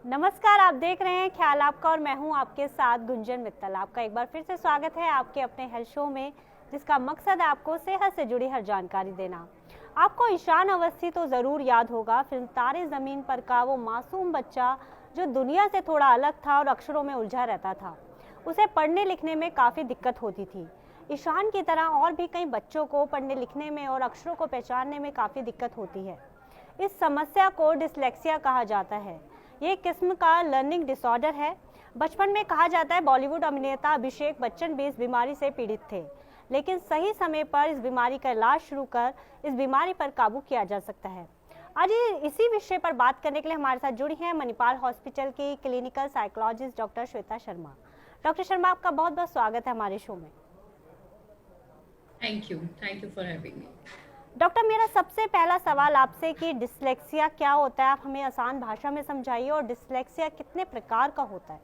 नमस्कार, आप देख रहे हैं ख्याल आपका और मैं हूं आपके साथ गुंजन मित्तल। आपका एक बार फिर से स्वागत है आपके अपने हेल्थ शो में, जिसका मकसद है आपको सेहत से जुड़ी हर जानकारी देना। आपको ईशान अवस्थी तो ज़रूर याद होगा, फिल्म तारे ज़मीन पर का वो मासूम बच्चा जो दुनिया से थोड़ा अलग था और अक्षरों में उलझा रहता था। उसे पढ़ने लिखने में काफ़ी दिक्कत होती थी। ईशान की तरह और भी कई बच्चों को पढ़ने लिखने में और अक्षरों को पहचानने में काफ़ी दिक्कत होती है। इस समस्या को डिस्लेक्सिया कहा जाता है। ये एक किस्म का लर्निंग डिसऑर्डर है। बचपन में कहा जाता है बॉलीवुड अभिनेता अभिषेक बच्चन भी इस बीमारी से पीड़ित थे, लेकिन सही समय पर इस बीमारी का इलाज शुरू कर इस बीमारी पर काबू किया जा सकता है। आज इसी विषय पर बात करने के लिए हमारे साथ जुड़ी हैं मणिपाल हॉस्पिटल की clinical psychologist doctor Shweta Sharma. Doctor Sharma, आपका बहुत बहुत स्वागत है हमारे शो में। Thank you for having me. Doctor, मेरा सबसे पहला सवाल आपसे कि डिस्लेक्सिया क्या होता है, आप हमें आसान भाषा में समझाइए, और डिस्लेक्सिया कितने प्रकार का होता है?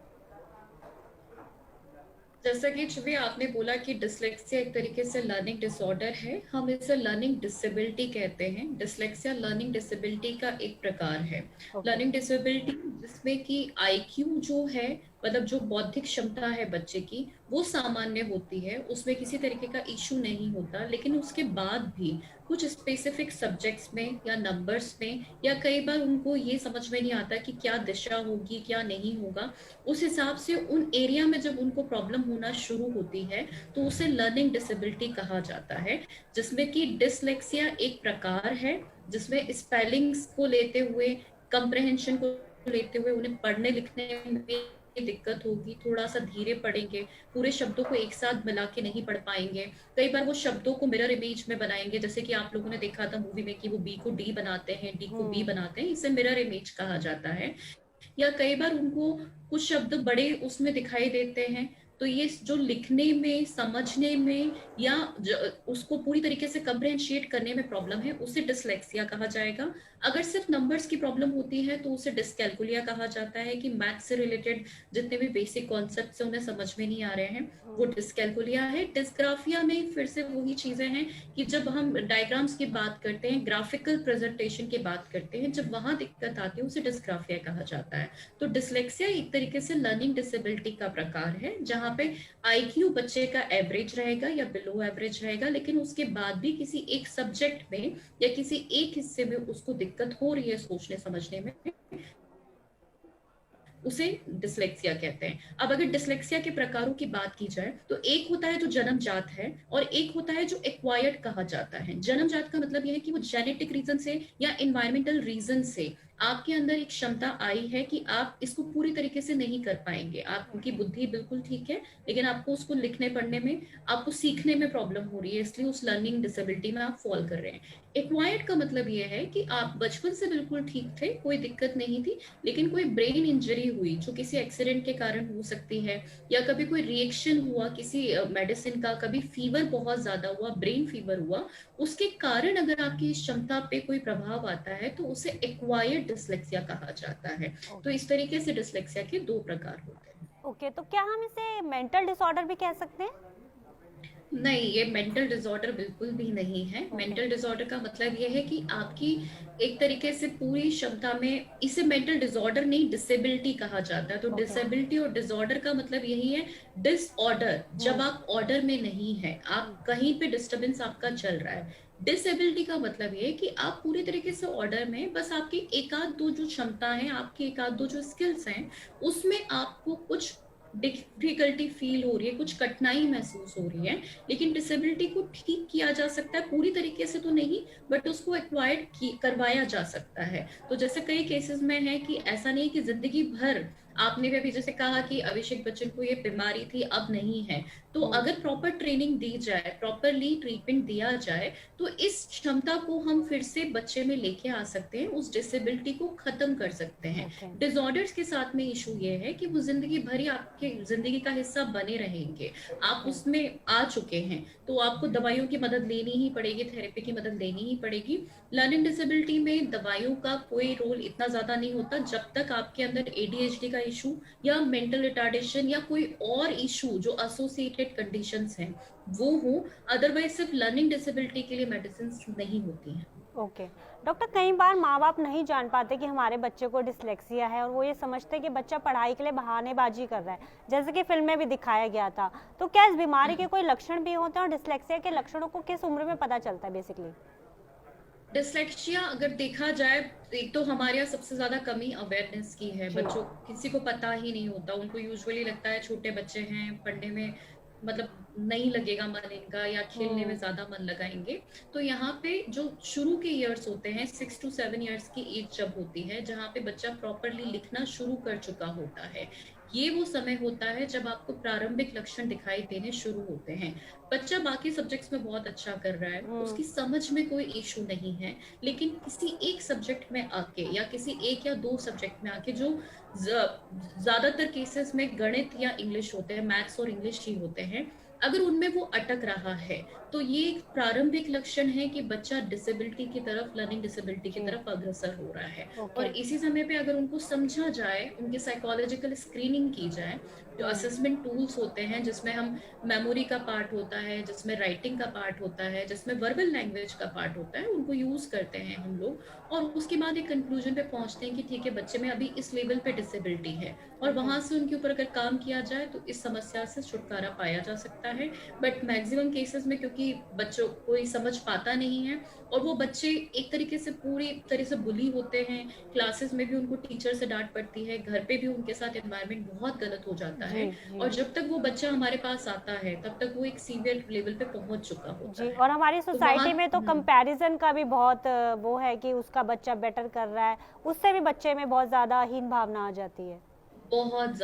जैसा कि छवि आपने बोला कि डिसलेक्सिया एक तरीके से लर्निंग डिसऑर्डर है, हम इसे लर्निंग डिसेबिलिटी कहते हैं। डिसलेक्सिया लर्निंग डिसेबिलिटी का एक प्रकार है। ओके। लर्निंग डिसेबिलिटी जिसमें कि आईक्यू जो है, मतलब जो बौद्धिक क्षमता है बच्चे की, वो सामान्य होती है, उसमें किसी तरीके का इशू नहीं होता, लेकिन उसके बाद भी कुछ स्पेसिफिक सब्जेक्ट्स में या नंबर्स में या कई बार उनको ये समझ में नहीं आता कि क्या दिशा होगी क्या नहीं होगा, उस हिसाब से उन एरिया में जब उनको प्रॉब्लम होना शुरू होती है तो उसे लर्निंग डिसेबिलिटी कहा जाता है। जिसमें कि डिसलेक्सिया एक प्रकार है जिसमें स्पेलिंग्स को लेते हुए, कंप्रहेंशन को लेते हुए उन्हें पढ़ने लिखने में दिक्कत होगी, थोड़ा सा धीरे पढ़ेंगे, पूरे शब्दों को एक साथ मिला के नहीं पढ़ पाएंगे। कई बार वो शब्दों को मिरर इमेज में बनाएंगे, जैसे कि आप लोगों ने देखा था मूवी में कि वो बी को डी बनाते हैं, डी को बी बनाते हैं, इसे मिरर इमेज कहा जाता है। या कई बार उनको कुछ शब्द बड़े उसमें दिखाई देते हैं, तो ये जो लिखने में, समझने में या उसको पूरी तरीके से कंप्रहेंशिएट करने में प्रॉब्लम है, उसे डिसलेक्सिया कहा जाएगा। अगर सिर्फ नंबर्स की प्रॉब्लम होती है तो उसे डिसकैलकुलिया कहा जाता है, कि मैथ से रिलेटेड जितने भी बेसिक कॉन्सेप्ट उन्हें समझ में नहीं आ रहे हैं, वो डिसकैलकुलिया है। डिस्ग्राफिया में फिर से वही चीजें हैं कि जब हम डायग्राम्स की बात करते हैं, ग्राफिकल प्रेजेंटेशन की बात करते हैं, जब वहां दिक्कत आती है उसे डिस्ग्राफिया कहा जाता है। तो डिसलेक्सिया एक तरीके से लर्निंग डिसेबिलिटी का प्रकार है, जहां पे आईक्यू बच्चे का एवरेज रहेगा या बिलो एवरेज रहेगा, लेकिन उसके बाद भी किसी एक सब्जेक्ट में या किसी एक हिस्से में उसको दिक्कत हो रही है सोचने समझने में, उसे डिसलेक्सिया कहते हैं। अब अगर डिसलेक्सिया के प्रकारों की बात की जाए तो एक होता है जो जन्मजात है और एक होता है जो एक्वायर्ड कहा जाता है। जन्मजात का मतलब यह है कि वो जेनेटिक रीजन से या एनवायरमेंटल रीजन से आपके अंदर एक क्षमता आई है कि आप इसको पूरी तरीके से नहीं कर पाएंगे। आपकी बुद्धि बिल्कुल ठीक है, लेकिन आपको उसको लिखने पढ़ने में, आपको सीखने में प्रॉब्लम हो रही है, इसलिए उस लर्निंग डिसेबिलिटी में आप फॉल कर रहे हैं। एक्वायर्ड का मतलब यह है कि आप बचपन से बिल्कुल ठीक थे, कोई दिक्कत नहीं थी, लेकिन कोई ब्रेन इंजरी हुई जो किसी एक्सीडेंट के कारण हो सकती है, या कभी कोई रिएक्शन हुआ किसी मेडिसिन का, कभी फीवर बहुत ज्यादा हुआ, ब्रेन फीवर हुआ, उसके कारण अगर आपकी क्षमता पे कोई प्रभाव आता है तो उसे एक्वायर्ड डिसलेक्सिया कहा जाता है। तो इस तरीके से डिसलेक्सिया के दो प्रकार होते हैं। ओके, तो क्या हम इसे मेंटल डिसऑर्डर भी कह सकते हैं? नहीं, ये मेंटल डिसऑर्डर बिल्कुल भी नहीं है। ओके। मेंटल डिसऑर्डर का मतलब ये है कि आपकी एक तरीके से पूरी क्षमता में, इसे मेंटल डिसऑर्डर नहीं डिसेबिलिटी कहा जाता है। तो ओके। डिसेबिलिटी और डिसऑर्डर का मतलब यही है। डिसऑर्डर जब आप ऑर्डर में नहीं है, आप कहीं पे डिस्टरबेंस आपका चल रहा है। डिसेबिलिटी का मतलब ये है कि आप पूरी तरीके से ऑर्डर में, बस आपकी एक आध दो जो क्षमता है, आपकी एक आध दो जो स्किल्स हैं, उसमें आपको कुछ डिफिकल्टी फील हो रही है, कुछ कठिनाई महसूस हो रही है। लेकिन डिसेबिलिटी को ठीक किया जा सकता है, पूरी तरीके से तो नहीं, बट उसको एक्वायर्ड करवाया जा सकता है। तो जैसे कई केसेस में है कि ऐसा नहीं कि जिंदगी भर, आपने भी अभी जैसे कहा कि अभिषेक बच्चन को ये बीमारी थी, अब नहीं है, तो अगर प्रॉपर ट्रेनिंग दी जाए, प्रॉपरली ट्रीटमेंट दिया जाए, तो इस क्षमता को हम फिर से बच्चे में लेके आ सकते हैं, उस डिसेबिलिटी को खत्म कर सकते हैं। ओके। डिसऑर्डर्स के साथ में इशू ये है कि वो जिंदगी भर ही आपके जिंदगी का हिस्सा बने रहेंगे। आप ओके। उसमें आ चुके हैं तो आपको दवाइयों की मदद लेनी ही पड़ेगी, थेरेपी की मदद लेनी ही पड़ेगी। लर्निंग डिसेबिलिटी में दवाइयों का कोई रोल इतना ज्यादा नहीं होता, जब तक आपके अंदर एडीएचडी का इशू या मेंटल रिटार्डेशन या कोई और इशू जो एसोसिएटेड कंडीशंस हैं वो हो, अदरवाइज सिर्फ लर्निंग डिसेबिलिटी के लिए मेडिसिन नहीं होती हैं। ओके डॉक्टर, कई बार माँ बाप नहीं जान पाते कि हमारे बच्चे को डिसलेक्सिया है और वो ये समझते हैं कि बच्चा पढ़ाई के लिए बहानेबाजी कर रहा है, जैसे कि फिल्म में भी दिखाया गया था। तो क्या इस बीमारी के कोई लक्षण भी होते हैं और डिसलेक्सिया के लक्षणों को किस उम्र में पता चलता है बेसिकली? डिसलेक्सिया अगर देखा जाए, एक तो हमारे यहाँ सबसे ज्यादा कमी अवेयरनेस की है। बच्चों किसी को पता ही नहीं होता, उनको यूजुअली लगता है छोटे बच्चे हैं, पढ़ने में मतलब नहीं लगेगा मन इनका, या खेलने में ज्यादा मन लगाएंगे। तो यहाँ पे जो शुरू के ईयर्स होते हैं, 6 to 7 ईयर्स की एज जब होती है, जहाँ पे बच्चा प्रॉपरली लिखना शुरू कर चुका होता है, ये वो समय होता है जब आपको प्रारंभिक लक्षण दिखाई देने शुरू होते हैं। बच्चा बाकी सब्जेक्ट्स में बहुत अच्छा कर रहा है, उसकी समझ में कोई इशू नहीं है, लेकिन किसी एक सब्जेक्ट में आके या किसी एक या दो सब्जेक्ट में आके, जो ज्यादातर केसेस में गणित या इंग्लिश होते हैं, मैथ्स और इंग्लिश ही होते हैं, अगर उनमें वो अटक रहा है तो ये एक प्रारंभिक लक्षण है कि बच्चा डिसेबिलिटी की तरफ, लर्निंग डिसेबिलिटी की तरफ अग्रसर हो रहा है। और इसी समय पे अगर उनको समझा जाए, उनकी साइकोलॉजिकल स्क्रीनिंग की जाए, जो असेसमेंट टूल्स होते हैं जिसमें हम मेमोरी का पार्ट होता है, जिसमें राइटिंग का पार्ट होता है, जिसमें वर्बल लैंग्वेज का पार्ट होता है, उनको यूज करते हैं हम लोग, और उसके बाद एक कंक्लूजन पे पहुंचते हैं कि ठीक है, बच्चे में अभी इस लेवल पे डिसेबिलिटी है, और वहां से उनके ऊपर अगर काम किया जाए तो इस समस्या से छुटकारा पाया जा सकता है। बट मैक्सिमम केसेस में क्योंकि बच्चों कोई समझ पाता नहीं है, और वो बच्चे एक तरीके से पूरी तरह से बुली होते हैं, क्लासेस में भी उनको टीचर से डांट पड़ती है, घर पे भी उनके साथ एनवायरनमेंट बहुत गलत हो जाता है, और जब तक वो बच्चा हमारे पास आता है तब तक वो एक सीवियर लेवल पे पहुंच चुका होता है। और हमारी सोसाइटी में तो कंपैरिजन का भी बहुत वो है कि उसका बच्चा बेटर कर रहा है, उससे भी बच्चे में बहुत ज्यादा हीन भावना आ जाती है। बहुत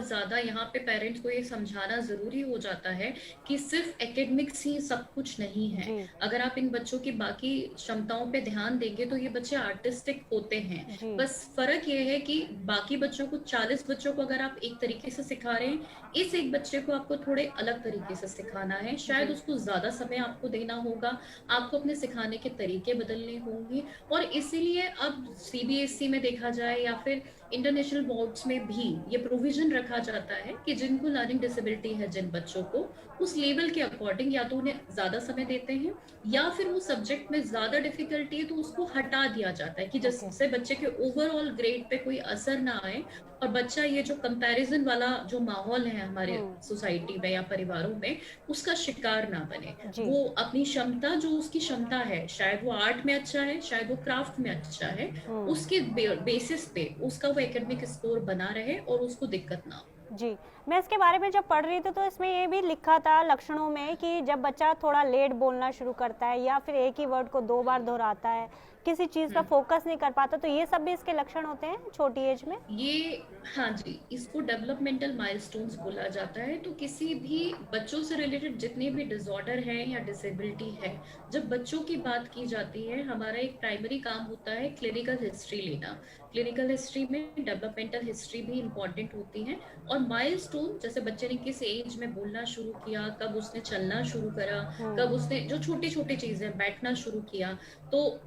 ज्यादा यहाँ पे पेरेंट्स को ये समझाना जरूरी हो जाता है कि सिर्फ एकेडमिक्स ही सब कुछ नहीं है। अगर आप इन बच्चों की बाकी क्षमताओं पे ध्यान देंगे तो ये बच्चे आर्टिस्टिक होते हैं। बस फर्क ये है कि बाकी बच्चों को, 40 बच्चों को अगर आप एक तरीके से सिखा रहे हैं, इस एक बच्चे को आपको थोड़े अलग तरीके से सिखाना है। शायद उसको ज्यादा समय आपको देना होगा, आपको अपने सिखाने के तरीके बदलने होंगे, और इसीलिए अब सीबीएसई में देखा जाए या फिर इंटरनेशनल बोर्ड्स में भी ये प्रोविजन रखा जाता है कि जिनको लर्निंग डिसेबिलिटी है, जिन बच्चों को, उस लेवल के अकॉर्डिंग या तो उन्हें ज्यादा समय देते हैं, या फिर वो सब्जेक्ट में ज्यादा डिफिकल्टी है तो उसको हटा दिया जाता है कि जिससे बच्चे के ओवरऑल ग्रेड पे कोई असर ना आए, और बच्चा ये जो कंपैरिजन वाला जो माहौल है हमारे सोसाइटी में या परिवारों में, उसका शिकार ना बने। वो अपनी क्षमता, जो उसकी क्षमता है, शायद वो आर्ट में अच्छा है, शायद वो क्राफ्ट में अच्छा है, उसके बेसिस पे उसका वो एकेडमिक स्कोर बना रहे और उसको दिक्कत ना हो। जी, मैं इसके बारे में जब पढ़ रही थी तो इसमें ये भी लिखा था लक्षणों में कि जब बच्चा थोड़ा लेट बोलना शुरू करता है या फिर एक ही वर्ड को 2 बार दोहराता है, किसी चीज पर फोकस नहीं कर पाता, तो ये सब भी इसके लक्षण होते हैं छोटी एज में। ये, हाँ जी, इसको डेवलपमेंटल माइलस्टोन्स बोला जाता है। तो किसी भी बच्चों से रिलेटेड जितने भी डिसऑर्डर है या डिसेबिलिटी है, जब बच्चों की बात की जाती है, हमारा एक प्राइमरी काम होता है क्लिनिकल हिस्ट्री लेना। क्लिनिकल हिस्ट्री में डेवलपमेंटल हिस्ट्री भी इंपॉर्टेंट होती है, और माइलस्टोन, जैसे बच्चे ने किस एज में बोलना शुरू किया, कब उसने चलना शुरू करा, कब उसने जो छोटी छोटी चीजें, बैठना शुरू किया, तो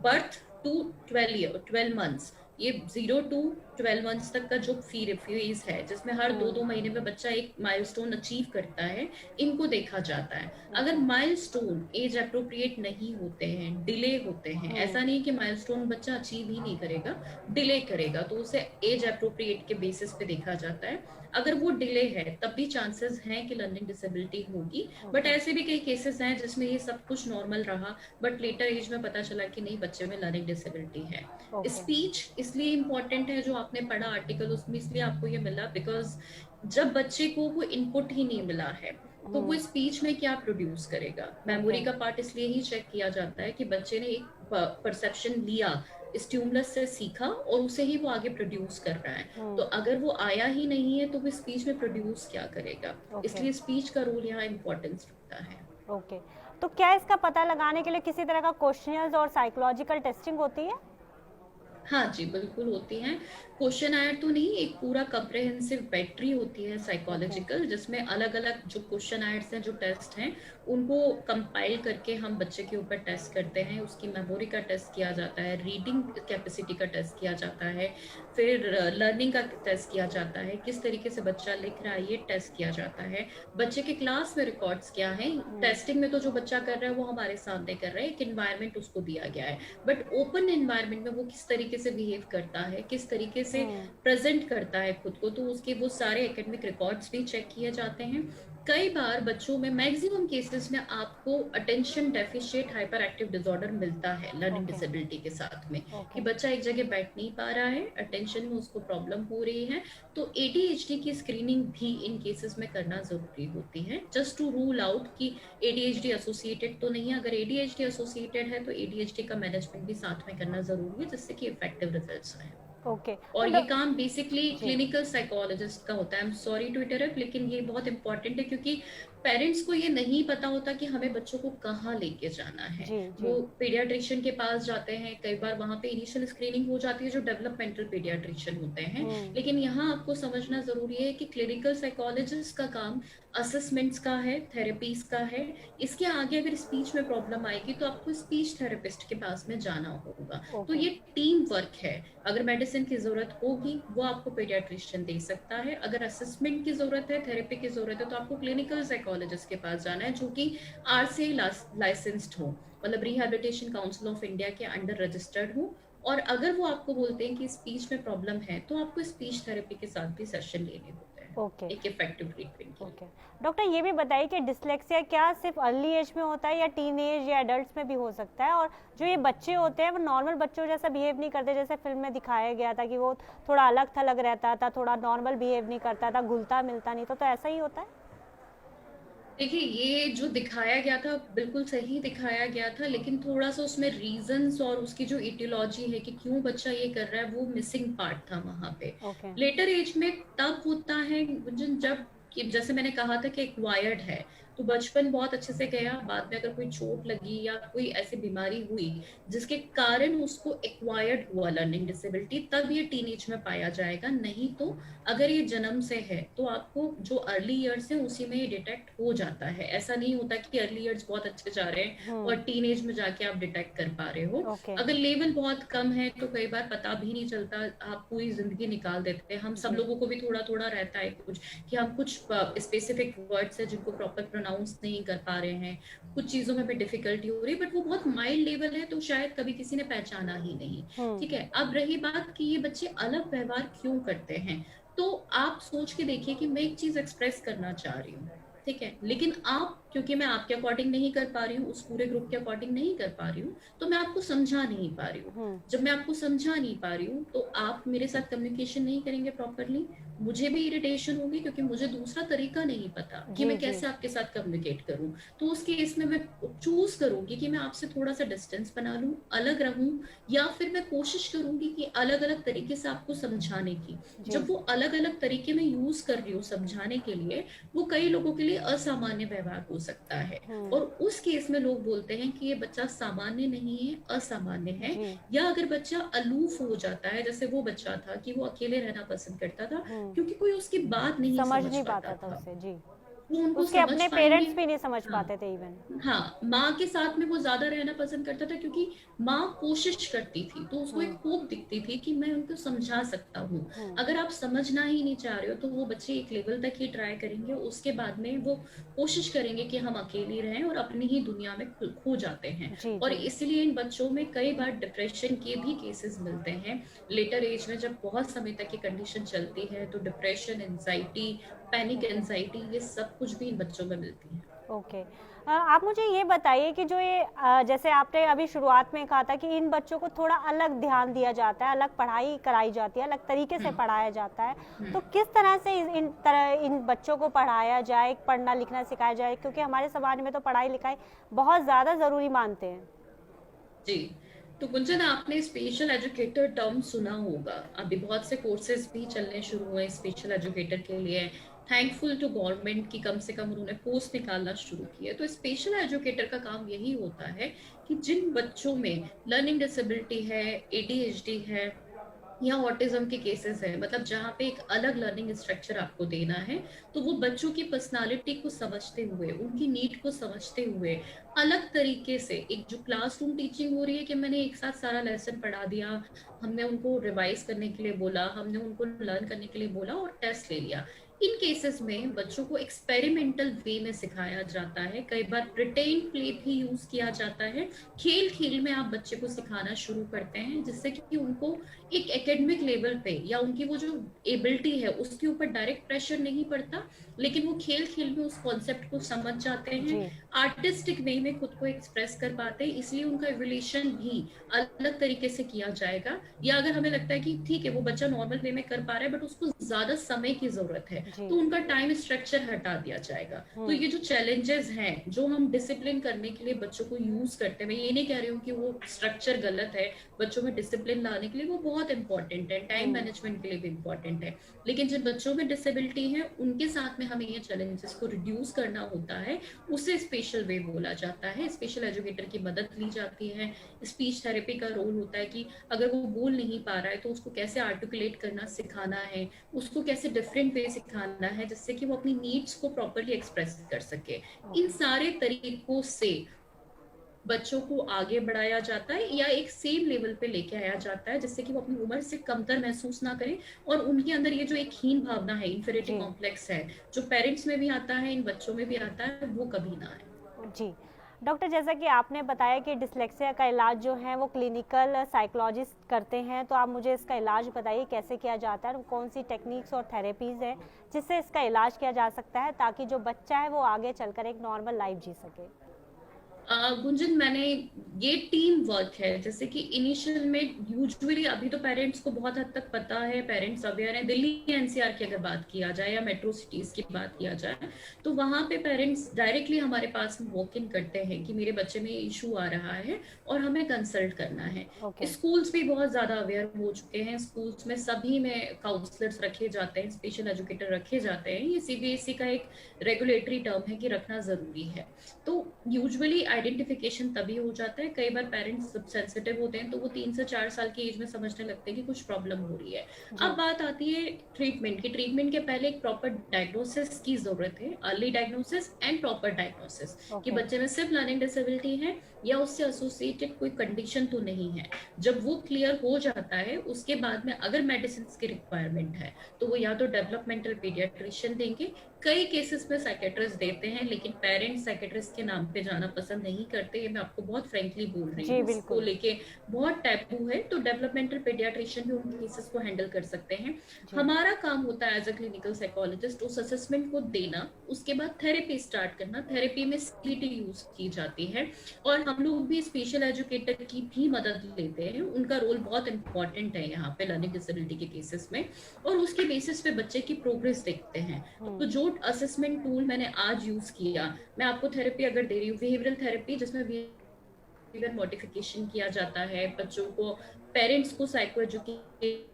बर्थ टू 12 मंथ्स, ये 0 to 12 मंथ्स तक का जो फेज है, जिसमें हर 2-2 महीने में बच्चा एक माइलस्टोन अचीव करता है, इनको देखा जाता है। अगर माइलस्टोन एज अप्रोप्रिएट नहीं होते हैं, डिले होते हैं, ऐसा नहीं कि माइलस्टोन बच्चा अचीव ही नहीं करेगा, डिले करेगा, तो उसे एज अप्रोप्रिएट के बेसिस पे देखा जाता है। अगर वो डिले है तब भी चांसेस हैं कि लर्निंग डिसेबिलिटी होगी। बट ऐसे भी कई केसेस हैं जिसमें ये सब कुछ नॉर्मल रहा, बट लेटर एज में पता चला कि नहीं, बच्चे में लर्निंग डिसेबिलिटी है। स्पीच इसलिए इम्पोर्टेंट है, जो आपने पढ़ा आर्टिकल, उसमें इसलिए आपको ये मिला बिकॉज जब बच्चे को वो इनपुट ही नहीं मिला है तो वो स्पीच में क्या प्रोड्यूस करेगा। मेमोरी का पार्ट इसलिए ही चेक किया जाता है कि बच्चे ने एक परसेप्शन लिया, स्टिमुलस से सीखा, और उसे ही वो आगे प्रोड्यूस कर रहा है। तो अगर वो आया ही नहीं है तो वो स्पीच में प्रोड्यूस क्या करेगा। इसलिए स्पीच का रोल यहाँ इम्पोर्टेंस रखता है। ओके, तो क्या इसका पता लगाने के लिए किसी तरह का क्वेश्चंस और साइकोलॉजिकल टेस्टिंग होती है? हाँ जी, बिल्कुल होती हैं। क्वेश्चनायर तो नहीं, एक पूरा कम्प्रिहेंसिव बैटरी होती है ओके। साइकोलॉजिकल, जिसमें अलग-अलग जो क्वेश्चनायर्स हैं, जो टेस्ट हैं, उनको कंपाइल करके हम बच्चे के ऊपर टेस्ट करते हैं। उसकी मेमोरी का टेस्ट किया जाता है, रीडिंग कैपेसिटी का टेस्ट किया जाता है, फिर लर्निंग का टेस्ट किया जाता है, किस तरीके से बच्चा लिख रहा है, ये टेस्ट किया जाता है। बच्चे के क्लास में रिकॉर्ड्स क्या हैं, टेस्टिंग में तो जो बच्चा कर रहा है, वो हमारे सामने कर रहा है, एक एनवायरनमेंट उसको दिया गया है। बट ओपन एनवायरनमेंट में वो किस तरीके से बिहेव करता है, किस तरीके से प्रेजेंट करता है खुद को, तो उसके वो सारे एकेडमिक रिकॉर्ड्स भी चेक किए जाते हैं। कई बार बच्चों में, मैक्सिमम केसेस में आपको attention deficit hyper active disorder मिलता है लर्निंग ओके। डिसेबिलिटी के साथ में, कि ओके। बच्चा एक जगह बैठ नहीं पा रहा है, अटेंशन में उसको प्रॉब्लम हो रही है। तो एडीएचडी की स्क्रीनिंग भी इन केसेस में करना जरूरी होती है, जस्ट टू रूल आउट कि एडीएचडी एसोसिएटेड तो नहीं है। अगर एडीएचडी एसोसिएटेड है तो एडीएचडी का मैनेजमेंट भी साथ में करना जरूरी है, जिससे कि इफेक्टिव रिजल्ट्स आए। ओके। और ये काम बेसिकली जी। क्लिनिकल साइकोलॉजिस्ट का होता है। I am sorry to interrupt, लेकिन ये बहुत इंपॉर्टेंट है, क्योंकि पेरेंट्स को ये नहीं पता होता कि हमें बच्चों को कहाँ लेके जाना है। जी। जी। वो पीडियाट्रिशियन के पास जाते हैं, कई बार वहां पे इनिशियल स्क्रीनिंग हो जाती है, जो डेवलपमेंटल पीडियाट्रिशियन होते हैं। लेकिन यहाँ आपको समझना जरूरी है कि क्लिनिकल साइकोलॉजिस्ट का काम असेसमेंट्स का है, थेरेपीज का है। इसके आगे अगर स्पीच में प्रॉब्लम आएगी तो आपको स्पीच थेरेपिस्ट के पास में जाना होगा। तो ओके। ये टीम वर्क है। अगर मेडिसिन की जरूरत होगी, वो आपको पीडियाट्रिशियन दे सकता है। अगर असेसमेंट की जरूरत है, थेरेपी की जरूरत है, तो आपको क्लिनिकल साइकोलॉजिस्ट के पास जाना है, जो कि आरसीआई लाइसेंस्ड हो, मतलब रिहैबिलिटेशन काउंसिल ऑफ इंडिया के अंडर रजिस्टर्ड हो। और अगर वो आपको बोलते हैं कि स्पीच में प्रॉब्लम है, तो आपको स्पीच थेरेपी के साथ भी सेशन लेने होते हैं, ओके। एक इफेक्टिव ट्रीटमेंट के लिए। ओके। डॉक्टर, ये भी बताइए कि डिसलेक्सिया क्या सिर्फ अर्ली एज में होता है या टीन एज या एडल्ट्स में भी हो सकता है? और जो ये बच्चे होते हैं वो नॉर्मल बच्चों जैसा बिहेव नहीं करते, जैसे फिल्म में दिखाया गया था कि वो थोड़ा अलग थलग रहता था, थोड़ा नॉर्मल बिहेव नहीं करता था, घुलता मिलता नहीं था, तो ऐसा ही होता है? देखिए, ये जो दिखाया गया था बिल्कुल सही दिखाया गया था, लेकिन थोड़ा सा उसमें रीजंस और उसकी जो इटियोलॉजी है कि क्यों बच्चा ये कर रहा है, वो मिसिंग पार्ट था वहां पे। ओके। लेटर एज में तब होता है जब जैसे मैंने कहा था कि एक्वायर्ड है, तो बचपन बहुत अच्छे से गया, बाद में अगर कोई चोट लगी या कोई ऐसी बीमारी हुई जिसके कारण उसको एक्वायर्ड हुआ लर्निंग डिसेबिलिटी, तब ये टीनेज में पाया जाएगा। नहीं तो अगर ये जन्म से है तो आपको जो अर्ली ईयर्स है उसी में ये डिटेक्ट हो जाता है। ऐसा नहीं होता कि अर्ली ईयर्स बहुत अच्छे जा रहे हैं और टीनेज में जाके आप डिटेक्ट कर पा रहे हो। ओके। अगर लेवल बहुत कम है तो कई बार पता भी नहीं चलता, आप पूरी जिंदगी निकाल देते हैं। हम सब जी। लोगों को भी थोड़ा थोड़ा रहता है कुछ, कि हम कुछ स्पेसिफिक वर्ड्स है जिनको प्रॉपर प्रोनाउंस नहीं कर पा रहे हैं, कुछ चीजों में भी डिफिकल्टी हो रही है, बट वो बहुत माइल्ड लेवल है, तो शायद कभी किसी ने पहचाना ही नहीं। ठीक है, अब रही बात कि ये बच्चे अलग व्यवहार क्यों करते हैं, तो आप सोच के देखिए कि मैं एक चीज एक्सप्रेस करना चाह रही हूँ, ठीक है, लेकिन आप, क्योंकि मैं आपके अकॉर्डिंग नहीं कर पा रही हूँ, उस पूरे ग्रुप के अकॉर्डिंग नहीं कर पा रही हूँ, तो मैं आपको समझा नहीं पा रही हूँ। जब मैं आपको समझा नहीं पा रही हूँ तो आप मेरे साथ कम्युनिकेशन नहीं करेंगे प्रॉपरली, मुझे भी इरिटेशन होगी, क्योंकि मुझे दूसरा तरीका नहीं पता कि जी। मैं जी। कैसे आपके साथ कम्युनिकेट करूं। तो उस केस में मैं चूज करूंगी कि मैं आपसे थोड़ा सा डिस्टेंस बना लूं, अलग रहूं, या फिर मैं कोशिश करूंगी कि अलग अलग तरीके से आपको समझाने की। जी। जब वो अलग अलग तरीके में यूज कर रही हूँ समझाने के लिए, वो कई लोगों के लिए असामान्य व्यवहार हो सकता है, और उस केस में लोग बोलते हैं कि ये बच्चा सामान्य नहीं है, असामान्य है। जी। या अगर बच्चा अलूफ हो जाता है, जैसे वो बच्चा था कि वो अकेले रहना पसंद करता था, क्योंकि कोई उसकी बात नहीं समझ समझ नहीं पाता पाता था था, उसे। जी। वो उनको उसके समझ अपने पाएंगे। पेरेंट्स भी नहीं समझ हाँ, पाते थे इवन। हाँ, माँ के साथ में वो ज्यादा रहना पसंद करता था, क्योंकि माँ कोशिश करती थी, तो उसको एक होप दिखती थी कि मैं उनको समझा सकता हूँ। अगर आप समझना ही नहीं चाह रहे हो तो वो बच्चे एक लेवल तक ही ट्राई करेंगे, उसके बाद में वो कोशिश करेंगे कि हम अकेले रहें, और अपनी ही दुनिया में खो जाते हैं। जी। और जी। इसलिए इन बच्चों में कई बार डिप्रेशन के भी केसेस मिलते हैं लेटर एज में। जब बहुत समय तक की कंडीशन चलती है तो डिप्रेशन, एंजाइटी, पैनिक एंजाइटी, ये सब कुछ भी इन बच्चों में मिलती है। ओके। आप मुझे ये बताइए कि जो ये जैसे आपने अभी शुरुआत में कहा था कि इन बच्चों को थोड़ा अलग ध्यान दिया जाता है, अलग पढ़ाई कराई जाती है, अलग तरीके से पढ़ाया जाता है, तो किस तरह से इन बच्चों को पढ़ाया जाए, पढ़ना लिखना सिखाया जाए? क्योंकि हमारे समाज में तो पढ़ाई लिखाई बहुत ज़्यादा ज़रूरी मानते हैं। जी, तो गुंजन, आपने स्पेशल एजुकेटर टर्म सुना होगा। अभी बहुत से कोर्सेज भी चलने शुरू हुए स्पेशल एजुकेटर के लिए। थैंकफुल टू गवर्नमेंट की कम से कम उन्होंने पोस्ट निकालना शुरू की है। तो स्पेशल एजुकेटर का काम यही होता है कि जिन बच्चों में लर्निंग डिसेबिलिटी है, एडीएचडी है या ऑटिज्म के केसेस है, मतलब जहाँ पे एक अलग लर्निंग स्ट्रक्चर आपको देना है, तो वो बच्चों की पर्सनालिटी को समझते हुए, उनकी नीड को समझते हुए अलग तरीके से, एक जो क्लासरूम टीचिंग हो रही है कि मैंने एक साथ सारा लेसन पढ़ा दिया, हमने उनको रिवाइज करने के लिए बोला, हमने उनको लर्न करने के लिए बोला और टेस्ट ले लिया, इन केसेस में बच्चों को एक्सपेरिमेंटल वे में सिखाया जाता है। कई बार प्रिटेंड प्ले भी यूज किया जाता है। खेल खेल में आप बच्चे को सिखाना शुरू करते हैं, जिससे कि उनको एक एकेडमिक लेवल पे या उनकी वो जो एबिलिटी है उसके ऊपर डायरेक्ट प्रेशर नहीं पड़ता, लेकिन वो खेल खेल में उस कॉन्सेप्ट को समझ जाते हैं, जी आर्टिस्टिक वे में खुद को एक्सप्रेस कर पाते हैं। इसलिए उनका एवोल्यूशन भी अलग तरीके से किया जाएगा। या अगर हमें लगता है कि ठीक है वो बच्चा नॉर्मल वे में कर पा रहा है बट उसको ज्यादा समय की जरूरत है, जी तो उनका टाइम स्ट्रक्चर हटा दिया जाएगा। तो ये जो चैलेंजेस हैं जो हम डिसिप्लिन करने के लिए बच्चों को यूज करते हैं, मैं ये नहीं कह रही हूँ कि वो स्ट्रक्चर गलत है, बच्चों में डिसिप्लिन लाने के लिए वो बहुत इंपॉर्टेंट है, टाइम मैनेजमेंट के लिए भी इंपॉर्टेंट है, लेकिन जिन बच्चों में डिसेबिलिटी है उनके साथ में हमें ये चैलेंजेस को रिड्यूस करना होता है। उसे स्पेशल वे बोला जाता है, स्पेशल एजुकेटर की मदद ली जाती है। स्पीच थेरेपी का रोल होता है कि अगर वो बोल नहीं पा रहा है तो उसको कैसे आर्टिकुलेट करना सिखाना है, उसको कैसे डिफरेंट वे सिखाना है जिससे कि वो अपनी नीड्स को प्रॉपरली एक्सप्रेस कर सके। इन सारे तरीकों से बच्चों को आगे बढ़ाया जाता है या एक सेम लेवल पे लेके आया जाता है, जिससे कि वो अपनी उम्र से कमतर महसूस ना करें और उनके अंदर ये जो एक हीन भावना है, इंफीरियरिटी जी कॉम्प्लेक्स है, जो पेरेंट्स में भी आता है, इन बच्चों में भी आता है, वो कभी ना आए। जी डॉक्टर, जैसा कि आपने बताया कि डिसलेक्सिया का इलाज जो है वो क्लिनिकल साइकोलॉजिस्ट करते हैं, तो आप मुझे इसका इलाज बताइए कैसे किया जाता है और कौन सी टेक्निक्स और थेरेपीज़ हैं जिससे इसका इलाज किया जा सकता है ताकि जो बच्चा है वो आगे चलकर एक नॉर्मल लाइफ जी सके। गुंजन, मैंने ये टीम वर्क है, जैसे कि इनिशियल में यूजुअली अभी तो पेरेंट्स को बहुत हद तक पता है, पेरेंट्स अवेयर हैं। दिल्ली एनसीआर की अगर बात किया जाए या मेट्रो सिटीज की बात किया जाए तो वहां पे पेरेंट्स डायरेक्टली हमारे पास वॉक इन करते हैं कि मेरे बच्चे में इशू आ रहा है और हमें कंसल्ट करना है। ओके स्कूल्स भी बहुत ज्यादा अवेयर हो चुके हैं, स्कूल्स में सभी में काउंसलर्स रखे जाते हैं, स्पेशल एजुकेटर रखे जाते हैं। ये सीबीएसई का एक रेगुलेटरी टर्म है कि रखना जरूरी है। तो यूजुअली आइडेंटिफिकेशन तभी हो जाता है, कई बार पेरेंट्स जब सेंसिटिव होते हैं तो वो 3 से 4 साल की एज में समझने लगते हैं कि कुछ प्रॉब्लम हो रही है। जी अब बात आती है ट्रीटमेंट की। ट्रीटमेंट के पहले एक प्रॉपर डायग्नोसिस की जरूरत है, early diagnosis and proper diagnosis, कि ओके बच्चे में सिर्फ लर्निंग डिसेबिलिटी है या उससे एसोसिएटेड कोई कंडीशन तो नहीं है। जब वो क्लियर हो जाता है उसके बाद में अगर मेडिसिन की रिक्वायरमेंट है तो वो या तो डेवलपमेंटल पीडियाट्रिशियन देंगे, कई केसेस में साइकेट्रिस्ट देते हैं, लेकिन पेरेंट्स साइकेट्रिस्ट के नाम पे जाना पसंद नहीं करते। ये मैं आपको बहुत फ्रेंकली बोल रही जी हूँ, इसको बिल्कुल लेके बहुत टैबू है। तो डेवलपमेंटल पीडियाट्रिशियन भी उन केसेस को हैंडल कर सकते हैं। जी हमारा काम होता है एज अ क्लिनिकल साइकोलॉजिस्ट उस असेसमेंट को देना, उसके बाद थेरेपी स्टार्ट करना। थेरेपी में सीटी यूज की जाती है और हम लोग भी स्पेशल एजुकेटर की भी मदद लेते हैं, उनका रोल बहुत इंपॉर्टेंट है यहाँ पे लर्निंग डिसेबिलिटी के केसेस में, और उसके बेसिस पे बच्चे की प्रोग्रेस देखते हैं। तो जो असेसमेंट टूल मैंने आज यूज किया, मैं आपको थेरेपी अगर दे रही हूँ, बिहेवियरल थेरेपी, जिसमें बिहेवियर मॉडिफिकेशन किया जाता है, बच्चों को, पेरेंट्स को साइको एजुकेट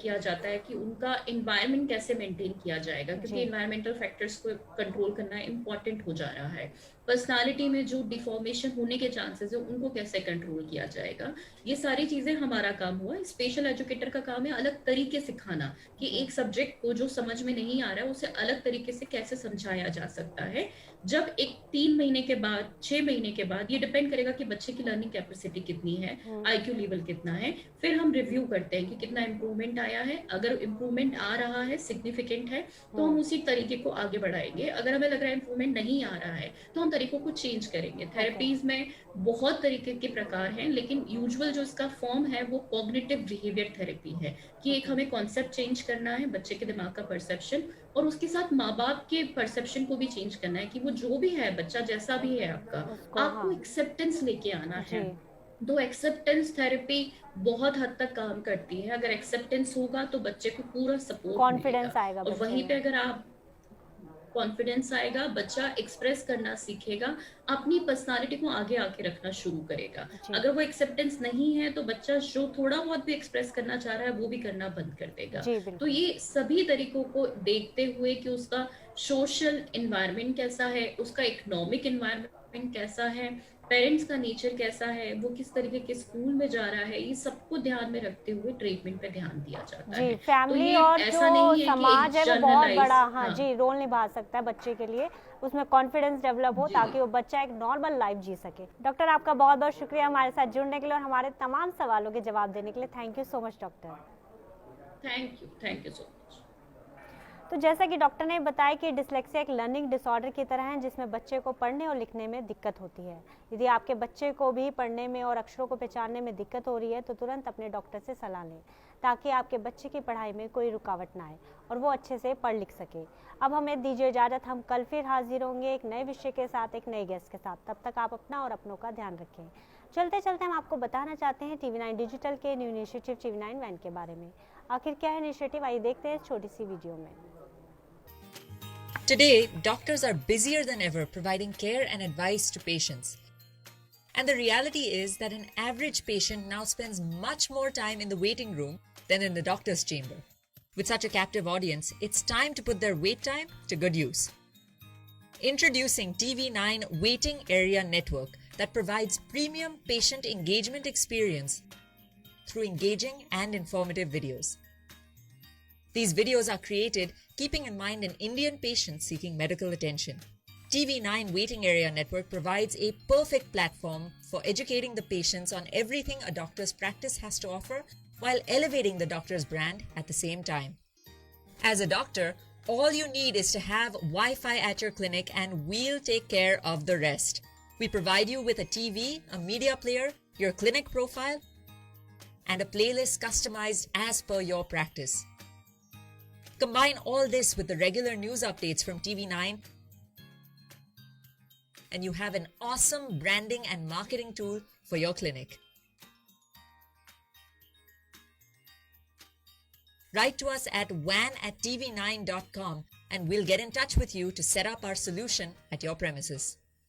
किया जाता है कि उनका एनवायरनमेंट कैसे मेंटेन किया जाएगा, क्योंकि जी एनवायरमेंटल फैक्टर्स को कंट्रोल करना इंपॉर्टेंट हो जा रहा है। पर्सनालिटी में जो डिफॉर्मेशन होने के चांसेस है उनको कैसे कंट्रोल किया जाएगा, ये सारी चीजें हमारा काम हुआ। स्पेशल एजुकेटर का काम है अलग तरीके सिखाना कि जी एक सब्जेक्ट को जो समझ में नहीं आ रहा है उसे अलग तरीके से कैसे समझाया जा सकता है। जब एक 3 महीने के बाद, 6 महीने के बाद, ये डिपेंड करेगा कि बच्चे की लर्निंग कैपेसिटी कितनी है, आईक्यू लेवल कितना है, फिर हम रिव्यू करते हैं कि कितना इंप्रूवमेंट आया है। अगर इंप्रूवमेंट आ रहा है, सिग्निफिकेंट है, तो हम उसी तरीके को आगे बढ़ाएंगे। अगर हमें लग रहा है इंप्रूवमेंट नहीं आ रहा है तो हम तरीकों को चेंज करेंगे। ओके थेरेपीज में बहुत तरीके के प्रकार हैं, लेकिन यूजुअल जो इसका फॉर्म है वो कॉग्निटिव बिहेवियर थेरेपी है, कि एक हमें कॉन्सेप्ट चेंज करना है, बच्चे के दिमाग का परसेप्शन, और उसके साथ माँ बाप के परसेप्शन को भी चेंज करना है कि वो जो भी है, बच्चा जैसा भी है आपका, उसको हाँ आपको एक्सेप्टेंस लेके आना जी है। तो एक्सेप्टेंस थेरेपी बहुत हद तक काम करती है। अगर एक्सेप्टेंस होगा तो बच्चे को पूरा सपोर्ट मिलेगा, कॉन्फिडेंस आएगा और बच्चे वहीं में। पे अगर आप कॉन्फिडेंस आएगा, बच्चा एक्सप्रेस करना सीखेगा, अपनी पर्सनालिटी को आगे आके रखना शुरू करेगा। जी अगर वो एक्सेप्टेंस नहीं है तो बच्चा जो थोड़ा बहुत भी एक्सप्रेस करना चाह रहा है वो भी करना बंद कर देगा। जी तो बिल्कुल। ये सभी तरीकों को देखते हुए कि उसका सोशल एनवायरनमेंट कैसा है, उसका इकोनॉमिक एनवायरनमेंट कैसा है, पेरेंट्स का नेचर कैसा है, वो किस तरीके के स्कूल में जा रहा है, ये सबको ध्यान में रखते हुए ट्रीटमेंट पे ध्यान दिया जाता जी, है। तो फैमिली ये और जो ऐसा नहीं है कि एक समाज है वो बहुत जनरलाइज, बड़ा, हाँ हाँ जी, रोल निभा सकता है बच्चे के लिए। उसमें कॉन्फिडेंस डेवलप हो जी, ताकि वो बच्चा एक नॉर्मल लाइफ जी सके। डॉक्टर आपका बहुत बहुत शुक्रिया हमारे साथ जुड़ने के लिए और हमारे तमाम सवालों के जवाब देने के लिए। Thank you so much doctor. Thank you so much. तो जैसा कि डॉक्टर ने बताया कि डिसलेक्सिया एक लर्निंग डिसऑर्डर की तरह है जिसमें बच्चे को पढ़ने और लिखने में दिक्कत होती है। यदि आपके बच्चे को भी पढ़ने में और अक्षरों को पहचानने में दिक्कत हो रही है तो तुरंत अपने डॉक्टर से सलाह लें ताकि आपके बच्चे की पढ़ाई में कोई रुकावट ना आए और वो अच्छे से पढ़ लिख सके। अब हमें दीजिए इजाज़त, हम कल फिर हाजिर होंगे एक नए विषय के साथ, एक नए गेस्ट के साथ। तब तक आप अपना और अपनों का ध्यान रखें। चलते चलते हम आपको बताना चाहते हैं TV9 डिजिटल के न्यू इनिशिएटिव TV9 वैन के बारे में। आखिर क्या है इनिशिएटिव, आइए देखते हैं इस छोटी सी वीडियो में। Today, doctors are busier than ever providing care and advice to patients. And the reality is that an average patient now spends much more time in the waiting room than in the doctor's chamber. With such a captive audience, it's time to put their wait time to good use. Introducing TV9 Waiting Area Network that provides premium patient engagement experience through engaging and informative videos. These videos are created keeping in mind an Indian patient seeking medical attention. TV9 Waiting Area Network provides a perfect platform for educating the patients on everything a doctor's practice has to offer while elevating the doctor's brand at the same time. As a doctor, all you need is to have Wi-Fi at your clinic and we'll take care of the rest. We provide you with a TV, a media player, your clinic profile, and a playlist customized as per your practice. Combine all this with the regular news updates from TV9 and you have an awesome branding and marketing tool for your clinic. Write to us at van@tv9.com and we'll get in touch with you to set up our solution at your premises.